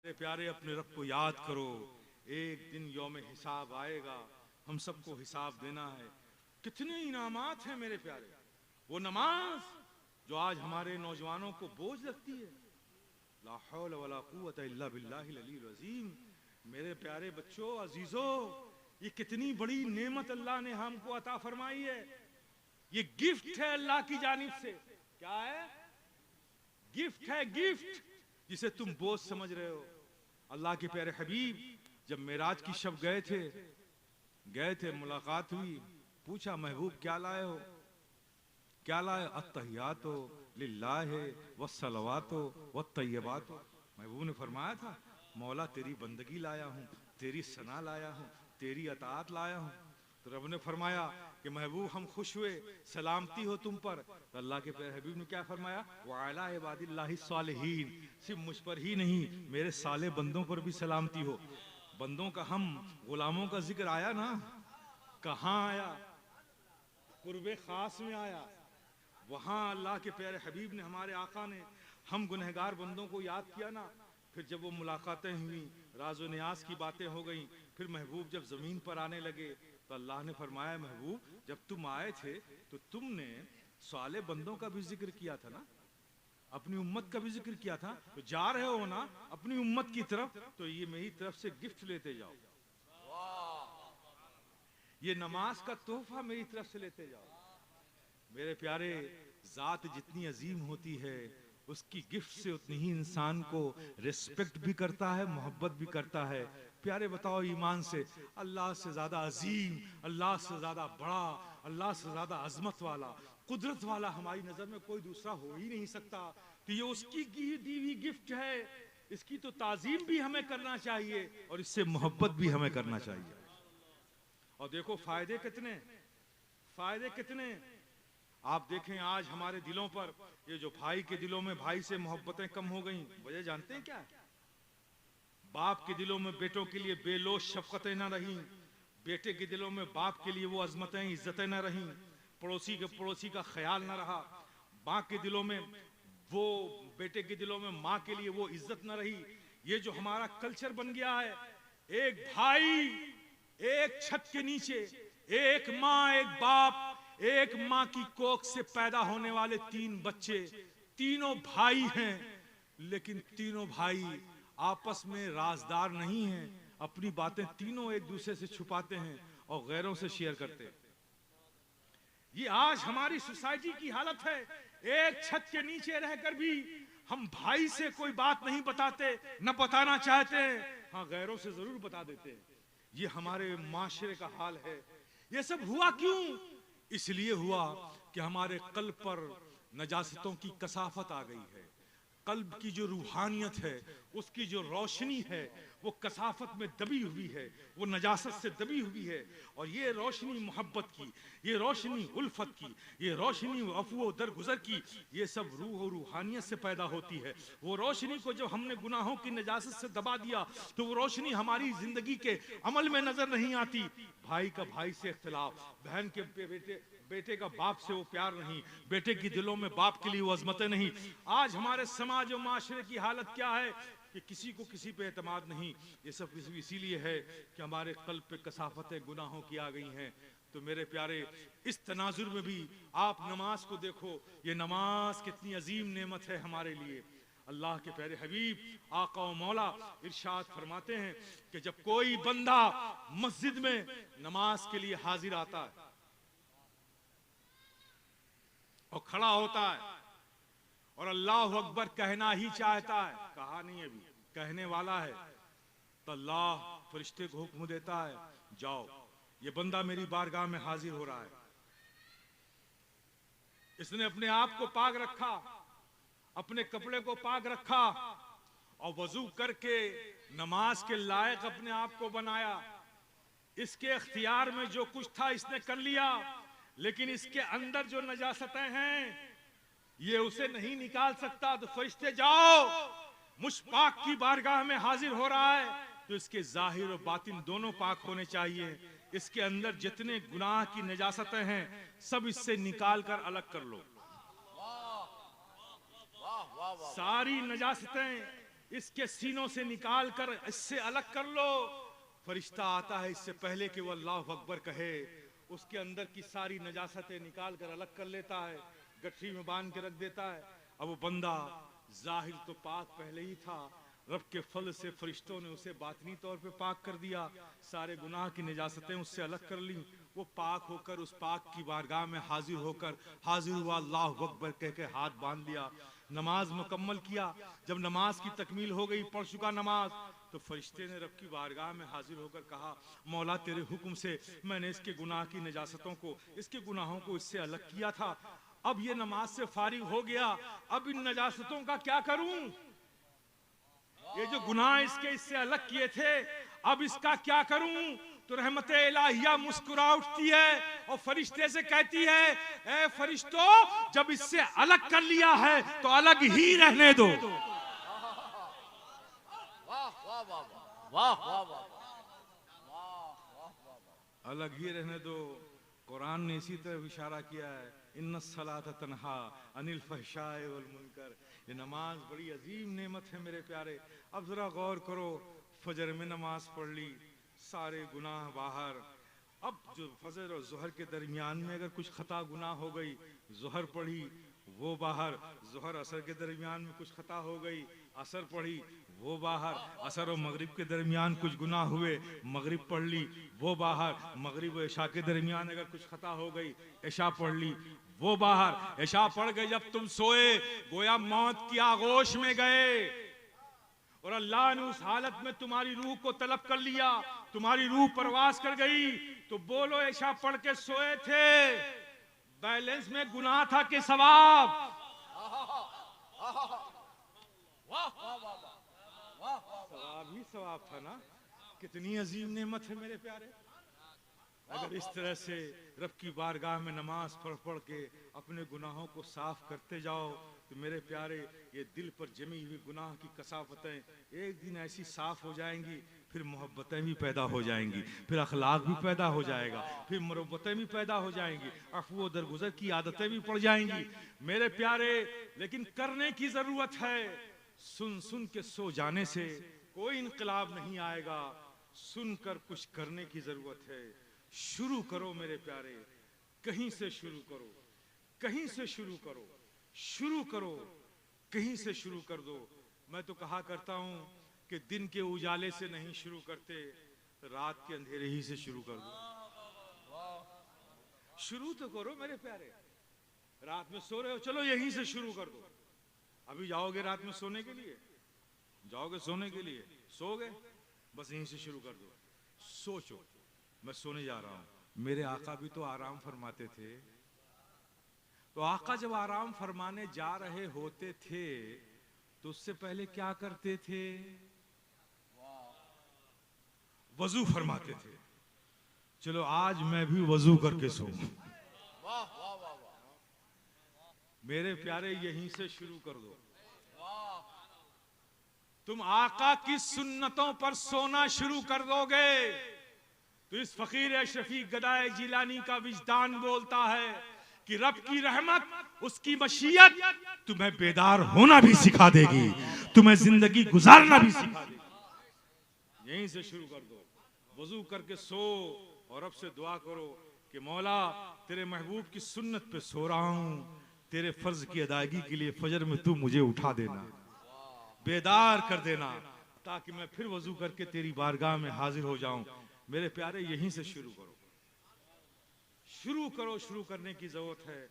मेरे प्यारे अपने रब को याद करो, एक दिन यौम हिसाब आएगा, हम सबको हिसाब देना है। कितने इनामात हैं मेरे प्यारे। वो नमाज जो आज हमारे नौजवानों को बोझ लगती है, ला हौल वला कुव्वता इल्ला बिल्लाहिल अलील अज़ीम। मेरे प्यारे बच्चों, अजीजों, ये कितनी बड़ी नेमत अल्लाह ने हमको अता फरमाई है। ये गिफ्ट है अल्लाह की जानिब से। क्या है? गिफ्ट है, गिफ्ट जिसे तुम बोझ समझ रहे हो। अल्लाह के प्यारे हबीब जब मेराज की शब गए थे, मुलाकात हुई, पूछा महबूब क्या लाए हो, क्या लाए? अत्तहियातो लिल्लाहि वस्सलवातो वत्तय्यबातो। महबूब ने फरमाया था, मौला तेरी बंदगी लाया हूँ, तेरी सना लाया हूँ, तेरी अताअत लाया हूँ। तो रब ने फरमाया कि महबूब हम खुश हुए, सलामती हो तुम पर। तो अल्लाह के प्यारे हबीब ने क्या फरमाया? वअला इबादिल्लाहि सालिहीन, सिर्फ मुझ पर ही नहीं मेरे साले बंदों पर भी सलामती हो। बंदों का, हम गुलामों का जिक्र आया ना, कहाँ आया? कुर्बे खास में आया। वहां अल्लाह के प्यारे हबीब ने, हमारे आका ने, हम गुनहगार बंदों को याद किया ना। फिर जब वो मुलाकातें हुई, राज़ो नियाज की बातें हो गई, फिर महबूब जब जमीन पर आने लगे तो अल्लाह ने फरमाया, महबूब जब तुम आए थे तो तुमने साले बंदों का भी जिक्र किया था ना, अपनी उम्मत का भी जिक्र किया था। तो जा रहे हो ना अपनी उम्मत की तरफ, तो ये मेरी तरफ से गिफ्ट लेते जाओ। ये नमाज का तोहफा मेरी तरफ से लेते जाओ। मेरे प्यारे, जात जितनी अजीम होती है, उसकी गिफ्ट से उतनी ही इंसान को रिस्पेक्ट भी करता है, मोहब्बत भी करता है। प्यारे बताओ, ईमान से अल्लाह से ज्यादा अजीम, अल्लाह से ज्यादा बड़ा, अल्लाह से ज्यादा अजमत वाला, कुदरत वाला हमारी नजर में कोई दूसरा हो ही नहीं सकता। तो ये उसकी दी हुई गिफ्ट है, इसकी तो ताजीम भी हमें करना चाहिए और इससे मोहब्बत भी हमें करना चाहिए। और देखो फायदे कितने, फायदे कितने। आप देखें आज हमारे दिलों पर, ये जो भाई के दिलों में भाई से मोहब्बतें कम हो गई, वजह जानते हैं क्या है? बाप के दिलों में बेटों के लिए बेलोश शफकतें न रहीं, बेटे के दिलों में बाप के लिए वो अजमतें इज्जतें न रहीं, पड़ोसी का ख्याल न रहा, माँ के दिलों में वो, बेटे के दिलों में माँ के लिए वो इज्जत न रही। ये जो हमारा कल्चर बन गया है, एक भाई एक छत के नीचे, एक माँ एक बाप, एक माँ की कोख से पैदा होने वाले 3 बच्चे, तीनों भाई हैं, लेकिन तीनों भाई आपस में राजदार नहीं हैं। अपनी बातें तीनों एक दूसरे से छुपाते हैं और गैरों से शेयर करते हैं। ये आज हमारी सोसाइटी की हालत है। एक छत के नीचे रहकर भी हम भाई से कोई बात नहीं बताते, न बताना चाहते हैं, हाँ गैरों से जरूर बता देते हैं। ये हमारे माशरे का हाल है। ये सब हुआ क्यों? इसलिए हुआ कि हमारे कल्ब पर नजासतों की कसाफत आ गई है। कल्ब की जो रूहानियत है, उसकी जो रोशनी है, वो कसाफत में दबी हुई है, वो नजासत से दबी हुई है। और ये रोशनी मोहब्बत की, ये रोशनी उल्फत की, ये रोशनी अफवो दरगुजर की, ये सब रूह और रूहानियत से पैदा होती है। वो रोशनी को जब हमने गुनाहों की नजासत से दबा दिया, तो वो रोशनी हमारी जिंदगी के अमल में नजर नहीं आती। भाई का भाई से इख्तिलाफ, बहन के बेटे का बाप से वो प्यार नहीं, बेटे के दिलों में बाप के लिए वो अजमतें नहीं। आज हमारे समाज और माशरे की हालत क्या है कि किसी को किसी पे एतमाद नहीं। ये सब इसीलिए है कि हमारे कल्ब पे कसाफतें गुनाहों की आ गई हैं। तो मेरे प्यारे, इस तनाजुर में भी आप नमाज को देखो। ये नमाज कितनी अजीम नेमत है हमारे लिए। अल्लाह के प्यारे हबीब आका और मौला इरशाद फरमाते हैं कि जब कोई बंदा मस्जिद में नमाज के लिए हाजिर आता है और खड़ा होता है और अल्लाह अकबर कहना ही चाहता है, कहा नहीं अभी, कहने वाला है, तो अल्लाह फरिश्ते को हुक्म देता है, जाओ, ये बंदा मेरी बारगाह में हाजिर हो रहा है, इसने अपने आप को पाक रखा, अपने कपड़े को पाक रखा और वजू करके नमाज के लायक अपने आप को बनाया। इसके इख्तियार में जो कुछ था इसने कर लिया, लेकिन इसके अंदर जो नजासतें हैं ये उसे नहीं निकाल सकता। तो फरिश्ते जाओ, मुश्पाक की बारगाह में हाजिर हो रहा है, तो इसके जाहिर और बातिन दोनों पाक होने चाहिए। इसके अंदर जितने गुनाह की नजासतें हैं सब इससे निकाल कर अलग कर लो। सारी नजासतें इसके सीनों से निकाल कर इससे अलग कर लो। फरिश्ता आता है इससे पहले कि वो अल्लाह अकबर कहे, उसके अंदर की सारी नजासतें निकाल कर अलग कर लेता है, गठरी में बांध के रख देता है। अब वो बंदा जाहिर तो पाक पहले ही था, रब के फल से फरिश्तों ने उसे बातनी तौर पे पाक कर दिया, सारे गुनाह की नजासतें उससे अलग कर ली। वो पाक होकर उस पाक की बारगाह में हाजिर होकर हाजिर हुआ, अल्लाह अकबर कह के हाथ बांध लिया, नमाज मुकम्मल किया। जब नमाज की तकमील हो गई, पढ़ चुका नमाज, तो फरिश्ते ने रब की बारगाह में हाजिर होकर कहा, मौला तेरे हुक्म से मैंने इसके गुनाह की नजासतों को, इसके गुनाहों को इससे अलग किया था, अब ये नमाज से फारिग हो गया, अब इन नजासतों का क्या करूं? ये जो गुनाह इससे अलग किए थे, अब इसका क्या करूं? तो रहमत इलाहिया मुस्कुरा उठती है और फरिश्ते से कहती है, ए फरिश्तों, जब इससे अलग कर लिया है तो अलग ही रहने दो। अलग ही रहने दो। कुरान ने इसी तरह इशारा किया है, इन्नस्सलात तन्हा अनिल फहशाए वल मुनकर। ये नमाज बड़ी अजीम नेमत है मेरे प्यारे। अब जरा गौर करो, फजर में नमाज पढ़ ली, सारे गुनाह बाहर। अब जो फजर और जोहर के दरमियान में अगर कुछ खता गुनाह हो गई, जोहर पढ़ी वो बाहर, जोहर असर के दरमियान में कुछ खता हो गई, असर पढ़ी वो बाहर, असर और मगरिब के दरमियान कुछ गुनाह हुए, मगरिब पढ़ ली वो बाहर, मगरिब और इशा के दरमियान अगर कुछ खता हो गई, इशा पढ़ ली वो बाहर। इशा पढ़ गए, जब तुम सोए गोया मौत की आगोश में गए और अल्लाह ने उस हालत में तुम्हारी रूह को तलब कर लिया, तुम्हारी रूह परवास कर गई, तो बोलो इशा पढ़ के सोए थे, बैलेंस में गुनाह था कि सवाब? सवाब ही सवाब था ना। कितनी अजीम नेमत है मेरे प्यारे। अगर इस तरह से रब की बारगाह में नमाज पढ़ पढ़ के अपने गुनाहों को साफ करते जाओ, तो मेरे प्यारे ये दिल पर जमी हुई गुनाह की कसावतें एक दिन ऐसी साफ हो जाएंगी, फिर मोहब्बतें भी पैदा हो जाएंगी, फिर अखलाक भी पैदा हो जाएगा, फिर मुरब्बतें भी पैदा हो जाएंगी, अफवो दरगुजर की आदतें भी पड़ जाएंगी मेरे प्यारे। लेकिन करने की जरूरत है। सुन सुन के सो जाने से कोई इनकलाब नहीं आएगा, सुनकर कुछ करने की जरूरत है। शुरू करो मेरे प्यारे, कहीं से शुरू करो, कहीं से शुरू करो, शुरू करो, कहीं से शुरू कर दो। मैं तो कहा करता हूं कि दिन के उजाले से नहीं शुरू करते, रात के अंधेरे ही से शुरू कर दो। शुरू तो करो मेरे प्यारे। रात में सो रहे हो, चलो यहीं से शुरू कर दो। अभी जाओगे रात में सोने के लिए, जाओगे सोने के लिए, सोगे, बस यहीं से शुरू कर दो। सोचो मैं सोने जा रहा हूं। मेरे आका भी तो आराम फरमाते थे, तो आका जब आराम फरमाने जा रहे होते थे तो उससे पहले क्या करते थे? वजू फरमाते थे। चलो आज मैं भी वजू करके सोऊं। मेरे प्यारे यहीं से शुरू कर दो। तुम आका की सुन्नतों पर सोना शुरू कर दोगे तो इस फकीर अशरफी गदाए जिलानी का विजदान बोलता है कि रब की रहमत, उसकी मशीयत तुम्हें बेदार होना भी सिखा देगी, तुम्हें जिंदगी गुजारना भी सिखा देगी। यहीं से शुरू कर दो। वजू करके सो और रब से दुआ करो कि मौला तेरे महबूब की सुन्नत पे सो रहा हूं, तेरे फर्ज की अदायगी के लिए फजर में तू मुझे उठा देना, बेदार कर देना, ताकि मैं फिर वजू करके तेरी बारगाह में हाजिर हो जाऊं। मेरे प्यारे यहीं से शुरू करो, शुरू करो, शुरू करने की जरूरत है।